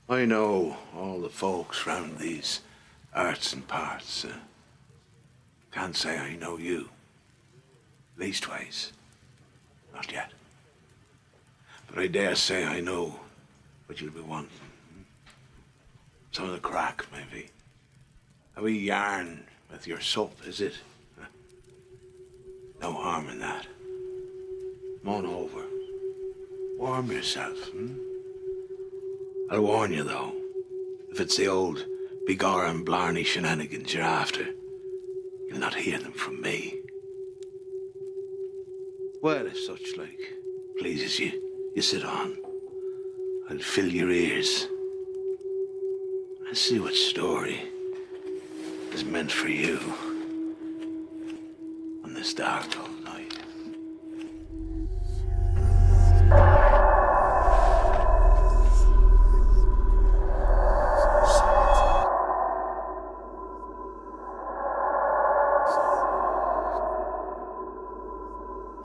I know all the folks round these arts and parts. Can't say I know you. Leastways, not yet. But I dare say I know what you'll be wanting. Some of the crack, maybe. A wee yarn with your sup, is it? No harm in that. Come on over. Warm yourself, I'll warn you, though. If it's the old Begor and Blarney shenanigans you're after, you'll not hear them from me. Well, if such like pleases you, you sit on. I'll fill your ears. And see what story is meant for you on this dark old night.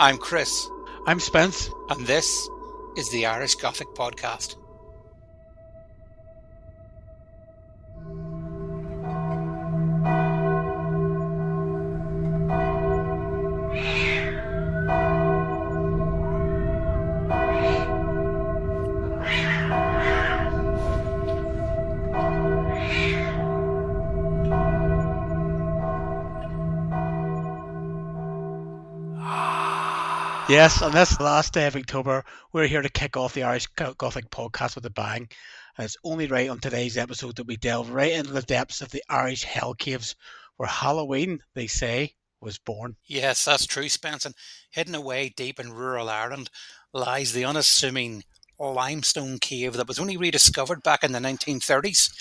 I'm Chris. I'm Spence. And this is the Irish Gothic Podcast. Yes, on this last day of October, we're here to kick off the Irish Gothic Podcast with a bang. And it's only right on today's episode that we delve right into the depths of the Irish hell caves, where Halloween, they say, was born. Yes, that's true, Spence. And hidden away deep in rural Ireland lies the unassuming limestone cave that was only rediscovered back in the 1930s.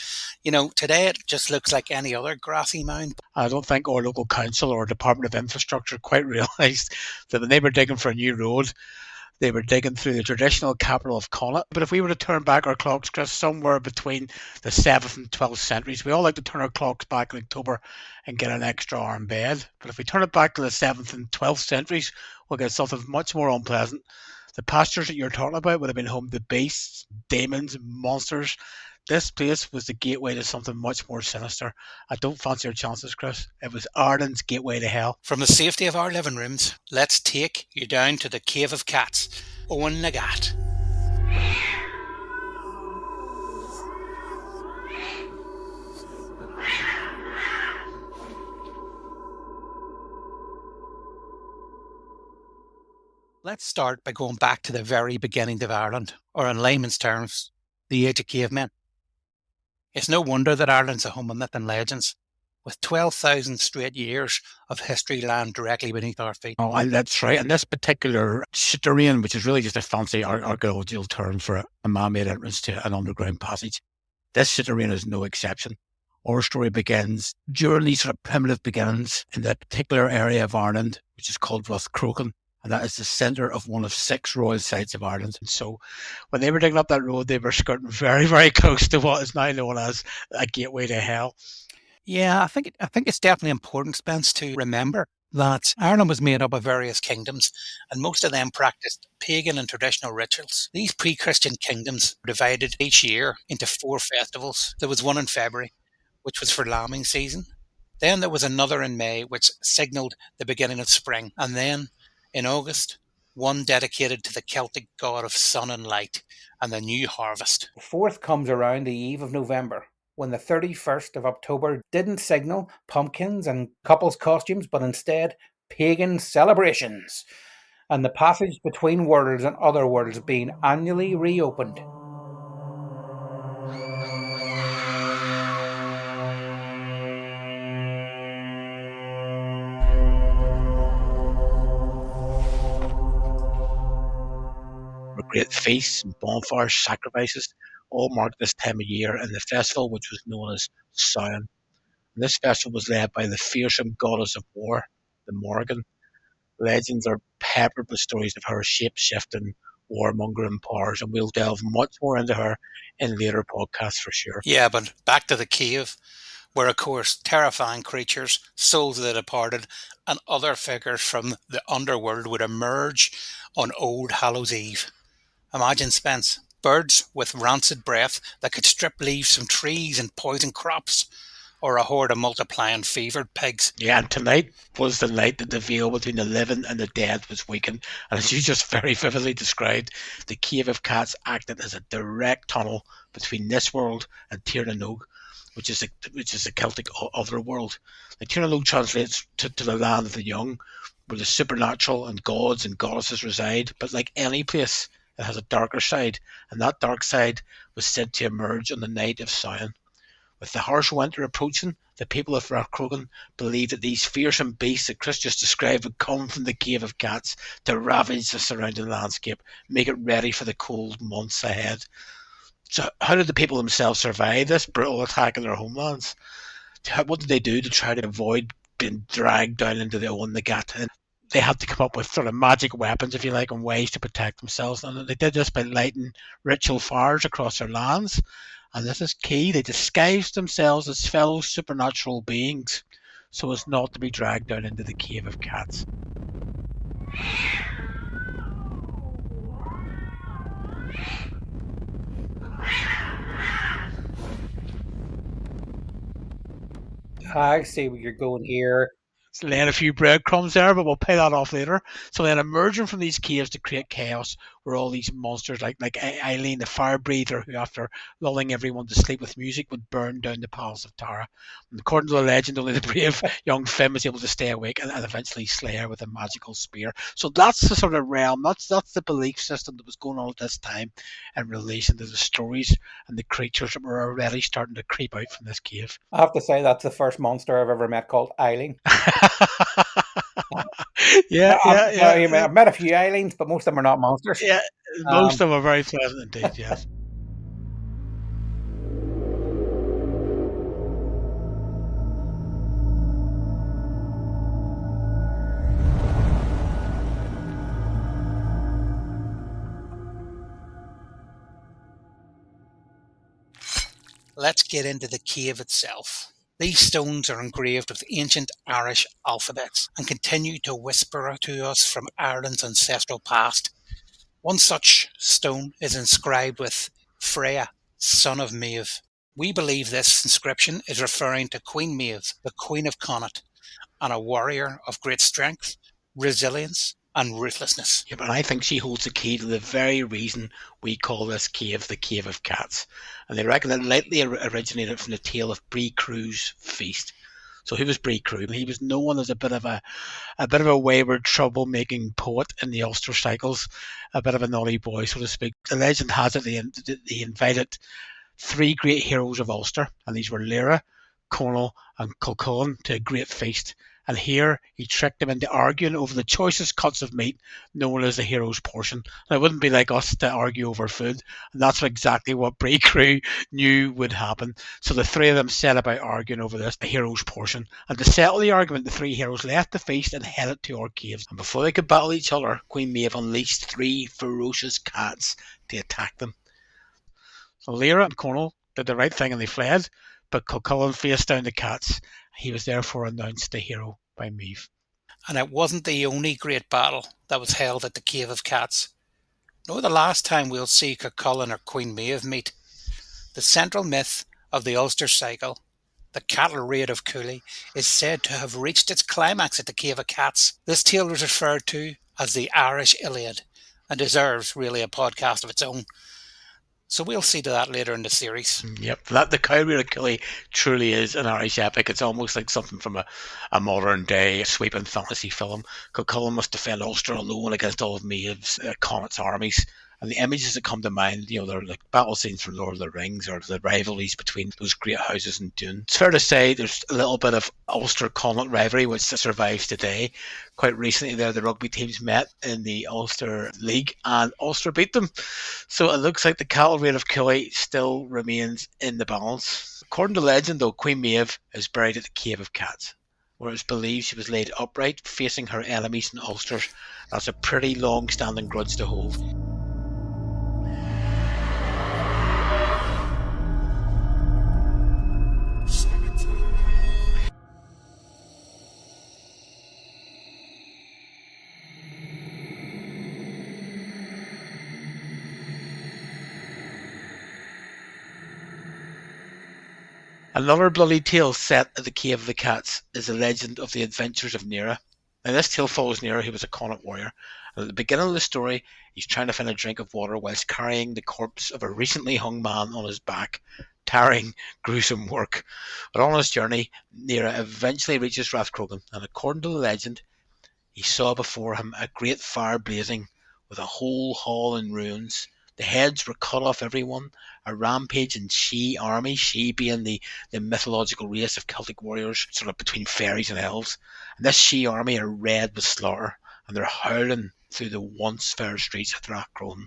You know, today it just looks like any other grassy mound. I don't think our local council or Department of Infrastructure quite realised that when they were digging for a new road, they were digging through the traditional capital of Connacht. But if we were to turn back our clocks, Chris, somewhere between the 7th and 12th centuries, we all like to turn our clocks back in October and get an extra hour in bed. But if we turn it back to the 7th and 12th centuries, we'll get something much more unpleasant. The pastures that you're talking about would have been home to beasts, demons, monsters. This place was the gateway to something much more sinister. I don't fancy your chances, Chris. It was Ireland's gateway to hell. From the safety of our living rooms, let's take you down to the Cave of Cats, Owen Nagat. Let's start by going back to the very beginning of Ireland, or in layman's terms, the age of cavemen. It's no wonder that Ireland's a home of myth and legends, with 12,000 straight years of history lying directly beneath our feet. Oh, that's right. And this particular terrain, which is really just a fancy archaeological term for a man-made entrance to an underground passage, this terrain is no exception. Our story begins during these sort of primitive beginnings in that particular area of Ireland, which is called Roscommon. And that is the centre of one of 6 royal sites of Ireland. And so when they were digging up that road, they were skirting very, very close to what is now known as a gateway to hell. Yeah, I think it's definitely important, Spence, to remember that Ireland was made up of various kingdoms, and most of them practiced pagan and traditional rituals. These pre-Christian kingdoms were divided each year into 4 festivals. There was one in February, which was for lambing season. Then there was another in May, which signalled the beginning of spring. And then in August, one dedicated to the Celtic god of sun and light and the new harvest. The 4th comes around the eve of November, when the 31st of October didn't signal pumpkins and couples' costumes, but instead pagan celebrations, and the passage between worlds and other worlds being annually reopened. Great feasts and bonfires, sacrifices, all marked this time of year in the festival which was known as Samhain. This festival was led by the fearsome goddess of war, the Morrigan. Legends are peppered with stories of her shape-shifting, warmongering powers, and we'll delve much more into her in later podcasts for sure. Yeah, but back to the cave, where, of course, terrifying creatures, souls of the departed, and other figures from the underworld would emerge on Old Hallows Eve. Imagine, Spence, birds with rancid breath that could strip leaves from trees and poison crops, or a horde of multiplying fevered pigs. Yeah, and tonight was the night that the veil between the living and the dead was weakened. And as you just very vividly described, the Cave of Cats acted as a direct tunnel between this world and Tir na Nog, which is a Celtic otherworld. Like, Tir na Nog translates to the land of the young, where the supernatural and gods and goddesses reside. But like any place, it has a darker side, and that dark side was said to emerge on the night of Samhain. With the harsh winter approaching, the people of Roscommon believed that these fearsome beasts that Chris just described would come from the Cave of Cats to ravage the surrounding landscape, make it ready for the cold months ahead. So how did the people themselves survive this brutal attack on their homelands? What did they do to try to avoid being dragged down into the Owen Nagat? And they had to come up with sort of magic weapons, if you like, and ways to protect themselves. And they did this by lighting ritual fires across their lands. And this is key, they disguised themselves as fellow supernatural beings so as not to be dragged down into the Cave of Cats. I see where you're going here. It's laying a few breadcrumbs there, but we'll pay that off later. So then emerging from these caves to create chaos were all these monsters like Eileen, the fire breather, who after lulling everyone to sleep with music would burn down the palace of Tara. And according to the legend, only the brave young Finn was able to stay awake and eventually slay her with a magical spear. So that's the sort of realm, that's the belief system that was going on at this time in relation to the stories and the creatures that were already starting to creep out from this cave. I have to say that's the first monster I've ever met called Eileen. Yeah. I've met a few Eileens, but most of them are not monsters. Yeah, most of them are very pleasant indeed, yes. Let's get into the cave itself. These stones are engraved with ancient Irish alphabets and continue to whisper to us from Ireland's ancestral past. One such stone is inscribed with Freya, son of Maeve. We believe this inscription is referring to Queen Maeve, the Queen of Connaught, and a warrior of great strength, resilience, and ruthlessness. Yeah, but I think she holds the key to the very reason we call this cave the Cave of Cats. And they reckon it likely originated from the tale of Bree Crew's feast. So who was Bree Crew? He was known as a bit of a wayward, troublemaking poet in the Ulster cycles, a bit of a naughty boy, so to speak. The legend has it he invited three great heroes of Ulster, and these were Lyra, Cornwall, and Culcullen, to a great feast. And here he tricked them into arguing over the choicest cuts of meat known as the hero's portion. Now, it wouldn't be like us to argue over food, and that's exactly what Bree Crew knew would happen. So the three of them set about arguing over this, the hero's portion. And to settle the argument, the three heroes left the feast and headed to our caves. And before they could battle each other, Queen Maeve unleashed three ferocious cats to attack them. So Lyra and Cornwall did the right thing and they fled, but Culcullen faced down the cats. He was therefore announced the hero by Maeve. And it wasn't the only great battle that was held at the Cave of Cats, nor the last time we'll see Culcullen or Queen Maeve meet. The central myth of the Ulster cycle, the cattle raid of Cooley, is said to have reached its climax at the Cave of Cats. This tale was referred to as the Irish Iliad and deserves really a podcast of its own. So we'll see to that later in the series. Yep, the Causeway of Cooley truly is an Irish epic. It's almost like something from a modern day sweeping fantasy film. Culcullen must defend Ulster alone against all of Maeve's Connaught's armies. And the images that come to mind, they're like battle scenes from Lord of the Rings or the rivalries between those great houses in Dune. It's fair to say there's a little bit of Ulster-Connaught rivalry which survives today. Quite recently there, the rugby teams met in the Ulster League and Ulster beat them. So it looks like the cattle raid of Cooley still remains in the balance. According to legend, though, Queen Maeve is buried at the Cave of Cats, where it's believed she was laid upright facing her enemies in Ulster. That's a pretty long-standing grudge to hold. Another bloody tale set at the Cave of the Cats is the legend of the adventures of Nera. Now, this tale follows Nera, who was a Connaught warrior. And at the beginning of the story, he's trying to find a drink of water whilst carrying the corpse of a recently hung man on his back. Tiring, gruesome work. But on his journey, Nera eventually reaches Rathcrogan, and according to the legend, he saw before him a great fire blazing, with a whole hall in ruins. The heads were cut off everyone, a rampaging she army, she being the mythological race of Celtic warriors, sort of between fairies and elves. And this she army are red with slaughter, and they're howling through the once fair streets of Rathcrogan.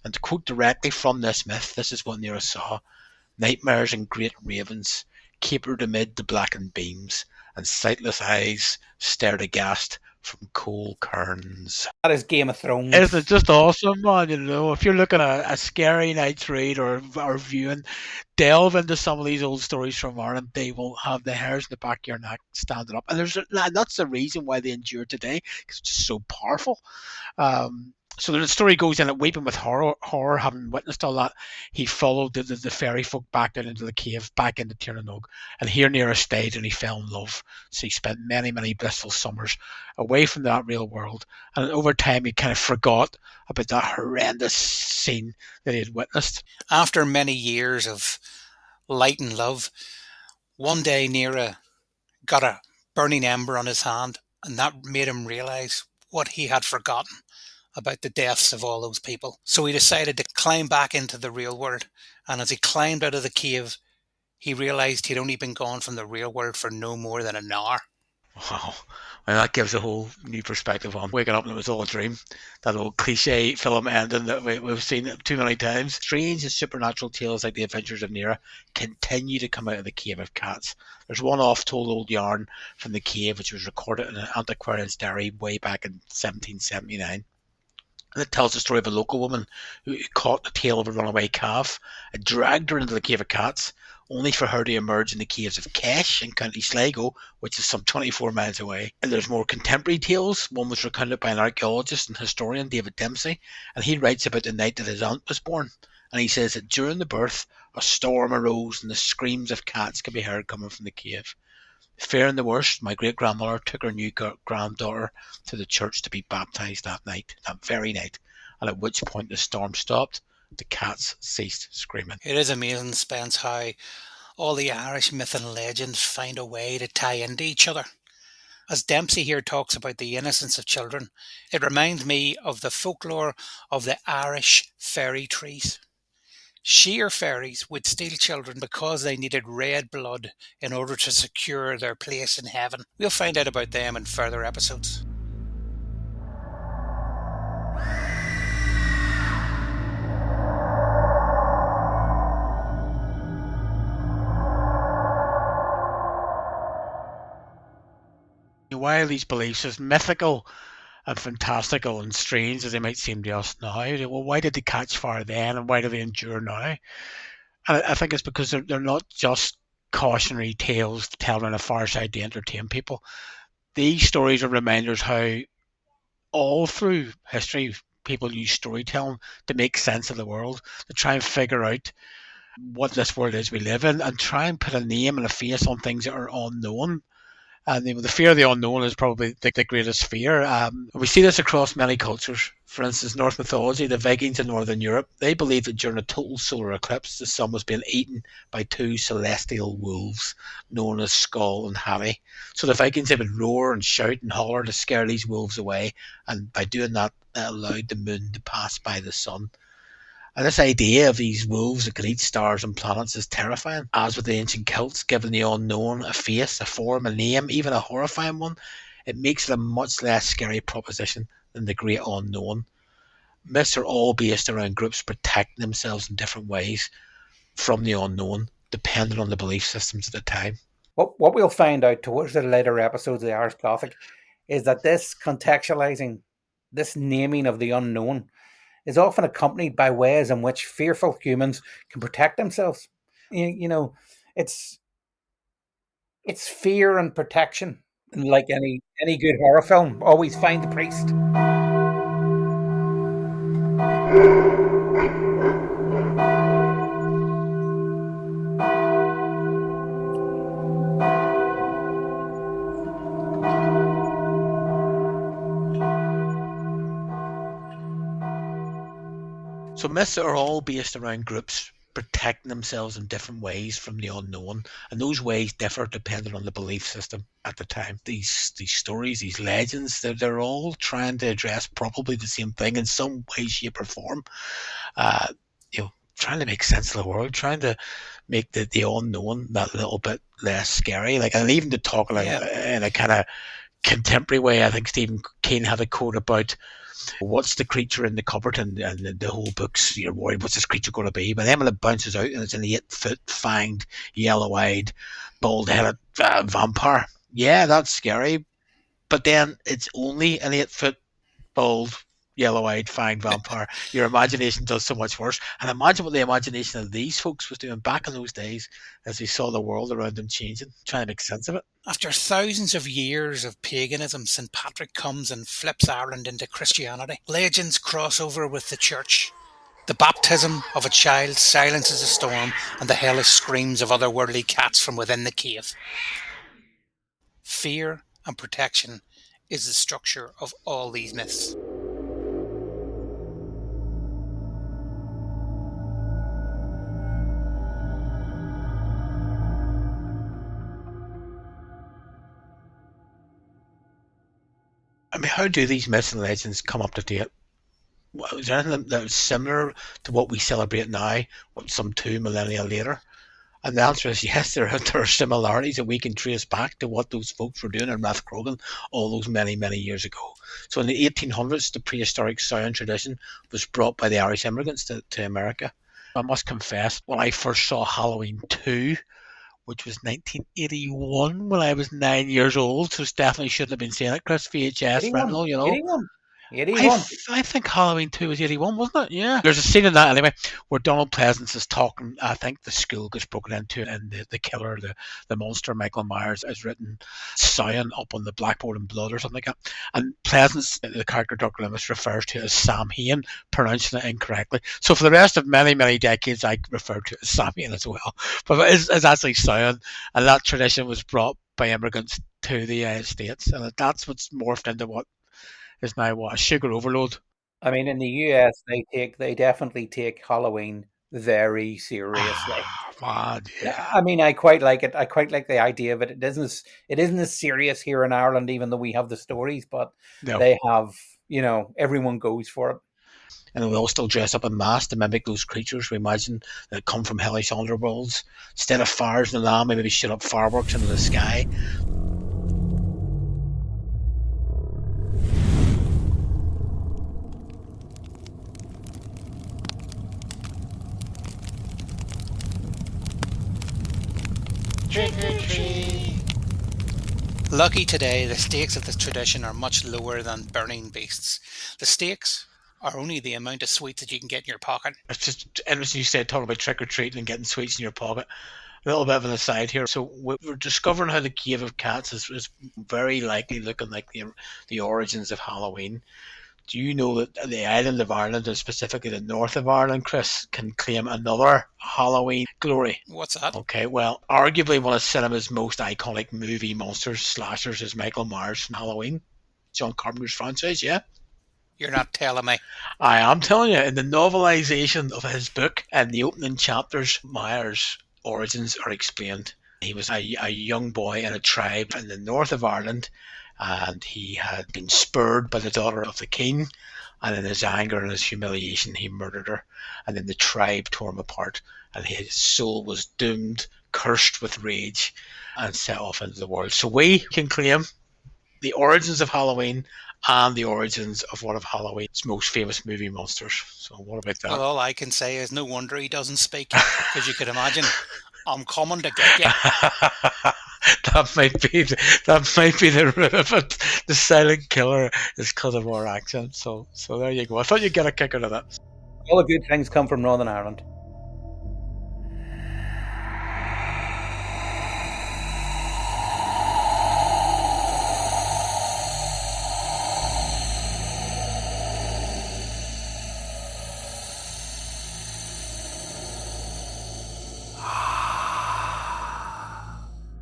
And to quote directly from this myth, this is what Nera saw: nightmares and great ravens capered amid the blackened beams, and sightless eyes stared aghast from coal cairns. That is Game of Thrones. Isn't it just awesome, man? If you're looking at a scary night's read or viewing, delve into some of these old stories from Ireland. They will have the hairs in the back of your neck standing up, and that's the reason why they endure today, because it's just so powerful. So the story goes in at weeping with horror, having witnessed all that, he followed the fairy folk back down into the cave, back into Tiernanog, and here Nera stayed, and he fell in love. So he spent many, many blissful summers away from that real world, and over time he kind of forgot about that horrendous scene that he had witnessed. After many years of light and love, one day Nera got a burning ember on his hand, and that made him realise what he had forgotten about the deaths of all those people. So he decided to climb back into the real world, and as he climbed out of the cave, he realised he'd only been gone from the real world for no more than an hour. Wow. And that gives a whole new perspective on waking up and it was all a dream. That old cliche film ending that we've seen too many times. Strange and supernatural tales like the adventures of Nera continue to come out of the Cave of Cats. There's one oft-told old yarn from the cave which was recorded in an antiquarian's diary way back in 1779. And it tells the story of a local woman who caught the tail of a runaway calf and dragged her into the Cave of Cats, only for her to emerge in the caves of Kesh in County Sligo, which is some 24 miles away. And there's more contemporary tales. One was recounted by an archaeologist and historian, David Dempsey, and he writes about the night that his aunt was born. And he says that during the birth, a storm arose and the screams of cats could be heard coming from the cave. Fearing the worst, my great-grandmother took her new granddaughter to the church to be baptised that very night, and at which point the storm stopped. The cats ceased screaming. It is amazing, Spence, how all the Irish myth and legends find a way to tie into each other. As Dempsey here talks about the innocence of children, it reminds me of the folklore of the Irish fairy trees. Sheer fairies would steal children because they needed red blood in order to secure their place in heaven. We'll find out about them in further episodes. Why are these beliefs as mythical and fantastical and strange as they might seem to us now? Well, why did they catch fire then, and why do they endure now? And I think it's because they're not just cautionary tales told on a fireside to entertain people. These stories are reminders how all through history people use storytelling to make sense of the world, to try and figure out what this world is we live in, and try and put a name and a face on things that are unknown. And the fear of the unknown is probably the greatest fear. We see this across many cultures. For instance, Norse mythology, the Vikings in Northern Europe, they believed that during a total solar eclipse, the sun was being eaten by two celestial wolves known as Skull and Hati. So the Vikings, they would roar and shout and holler to scare these wolves away, and by doing that, it allowed the moon to pass by the sun. And this idea of these wolves that could eat stars and planets is terrifying. As with the ancient Celts, giving the unknown a face, a form, a name, even a horrifying one, it makes it a much less scary proposition than the great unknown. Myths are all based around groups protecting themselves in different ways from the unknown, depending on the belief systems at the time. What we'll find out towards the later episodes of the Irish Gothic is that this contextualizing, this naming of the unknown, is often accompanied by ways in which fearful humans can protect themselves. You know, it's fear and protection. And like any good horror film, always find the priest. So myths are all based around groups protecting themselves in different ways from the unknown, and those ways differ depending on the belief system at the time. These stories, these legends, they're all trying to address probably the same thing in some way, shape, or form. Trying to make sense of the world, trying to make the unknown that little bit less scary. And even to talk in a kind of contemporary way, I think Stephen King had a quote about what's the creature in the cupboard, and the whole book's, you're worried, what's this creature going to be? But then when it bounces out and it's an 8-foot fanged, yellow-eyed, bald-headed vampire, yeah, that's scary. But then it's only an 8-foot bald, yellow-eyed, fanged vampire. Your imagination does so much worse. And imagine what the imagination of these folks was doing back in those days as they saw the world around them changing, trying to make sense of it. After thousands of years of paganism, St. Patrick comes and flips Ireland into Christianity. Legends cross over with the church. The baptism of a child silences a storm and the hellish screams of otherworldly cats from within the cave. Fear and protection is the structure of all these myths. I mean, how do these myths and legends come up to date? Is there anything that was similar to what we celebrate now, some 2 millennia later? And the answer is yes, there are similarities that we can trace back to what those folks were doing in Rathcrogan all those many, many years ago. So in the 1800s, the prehistoric sound tradition was brought by the Irish immigrants to America. I must confess, when I first saw Halloween 2, which was 1981 when I was 9 years old, so definitely shouldn't have been saying it, Chris, VHS rental, 81. I think Halloween 2 was 81, wasn't it? Yeah. There's a scene in that anyway where Donald Pleasance is talking. I think the school gets broken into, and the killer, the monster, Michael Myers, is written Sion up on the blackboard in blood or something like that. And Pleasance, the character Dr. Loomis, refers to it as Sam Hain, pronouncing it incorrectly. So for the rest of many, many decades, I referred to it as Sam Hain as well. But it's actually Sion, and that tradition was brought by immigrants to the United States, and that's what's morphed into what is now a sugar overload. I mean, in the US, they definitely take Halloween very seriously. Man, yeah. I mean, I quite like it. I quite like the idea of it. It isn't as serious here in Ireland, even though we have the stories, but they have, everyone goes for it. And we all still dress up in masks to mimic those creatures we imagine that come from hellish underworlds. Instead of fires in the land, maybe we shoot up fireworks into the sky. Trick or treat. Lucky today, the stakes of this tradition are much lower than burning beasts. The stakes are only the amount of sweets that you can get in your pocket. It's just interesting you said talking about trick or treating and getting sweets in your pocket. A little bit of an aside here. So we're discovering how the Cave of Cats is very likely looking like the origins of Halloween. Do you know that the island of Ireland, and specifically the north of Ireland, Chris, can claim another Halloween glory? What's that? Okay, well, arguably one of cinema's most iconic movie monsters, slashers, is Michael Myers from Halloween. John Carpenter's franchise, yeah? You're not telling me. I am telling you. In the novelisation of his book, in the opening chapters, Myers' origins are explained. He was a young boy in a tribe in the north of Ireland, and he had been spurred by the daughter of the king, and in his anger and his humiliation he murdered her, and then the tribe tore him apart, and his soul was doomed, cursed with rage, and set off into the world. So we can claim the origins of Halloween and the origins of one of Halloween's most famous movie monsters. So what about that? Well, all I can say is no wonder he doesn't speak, because you could imagine, I'm coming to get you. That might be the root of it. The silent killer is because of our accent. So there you go. I thought you'd get a kick out of that. All the good things come from Northern Ireland.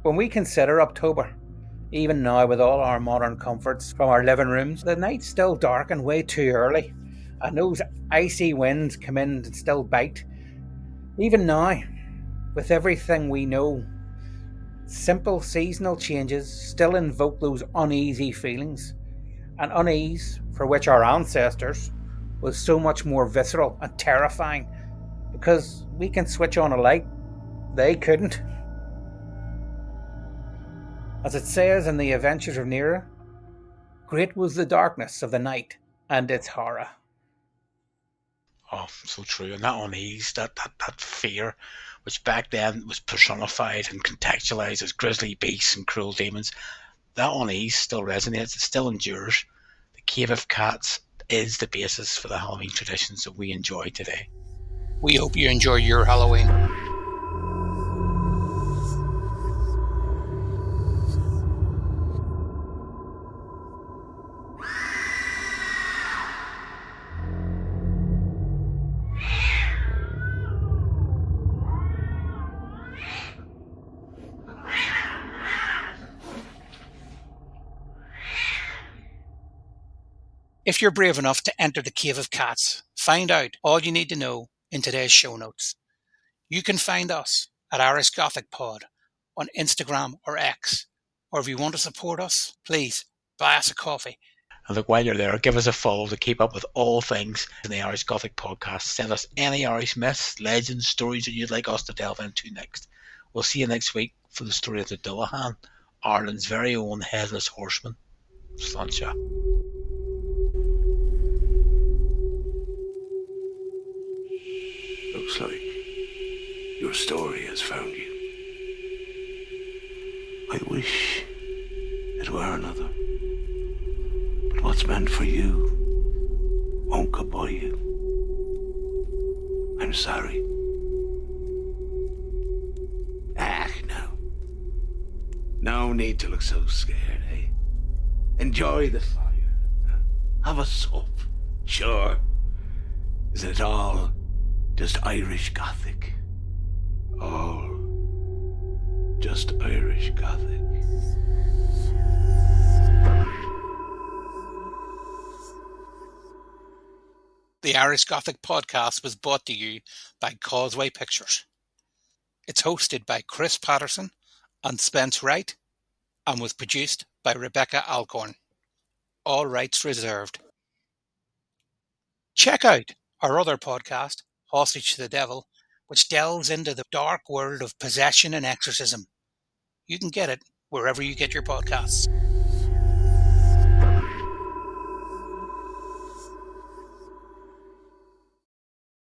When we consider October, even now with all our modern comforts from our living rooms, the night's still dark and way too early. And those icy winds come in and still bite. Even now, with everything we know, simple seasonal changes still invoke those uneasy feelings. An unease for which our ancestors was so much more visceral and terrifying because we can switch on a light, they couldn't. As it says in the Adventures of Nera, great was the darkness of the night and its horror. Oh, so true. And that unease, that fear, which back then was personified and contextualized as grisly beasts and cruel demons, that unease still resonates, it still endures. The Cave of Cats is the basis for the Halloween traditions that we enjoy today. We hope you enjoy your Halloween. If you're brave enough to enter the Cave of Cats, find out all you need to know in today's show notes. You can find us at Irish Gothic Pod on Instagram or X. Or if you want to support us, please buy us a coffee. And look, while you're there, give us a follow to keep up with all things in the Irish Gothic Podcast. Send us any Irish myths, legends, stories that you'd like us to delve into next. We'll see you next week for the story of the Dullahan, Ireland's very own headless horseman. Sláinte. Looks like your story has found you. I wish it were another. But what's meant for you won't go by you. I'm sorry. No. No need to look so scared, eh? Enjoy the fire. Have a sup. Sure. Isn't it all just Irish Gothic? All just Irish Gothic. The Irish Gothic Podcast was brought to you by Causeway Pictures. It's hosted by Chris Patterson and Spence Wright and was produced by Rebecca Alcorn. All rights reserved. Check out our other podcast, Hostage to the Devil, which delves into the dark world of possession and exorcism. You can get it wherever you get your podcasts.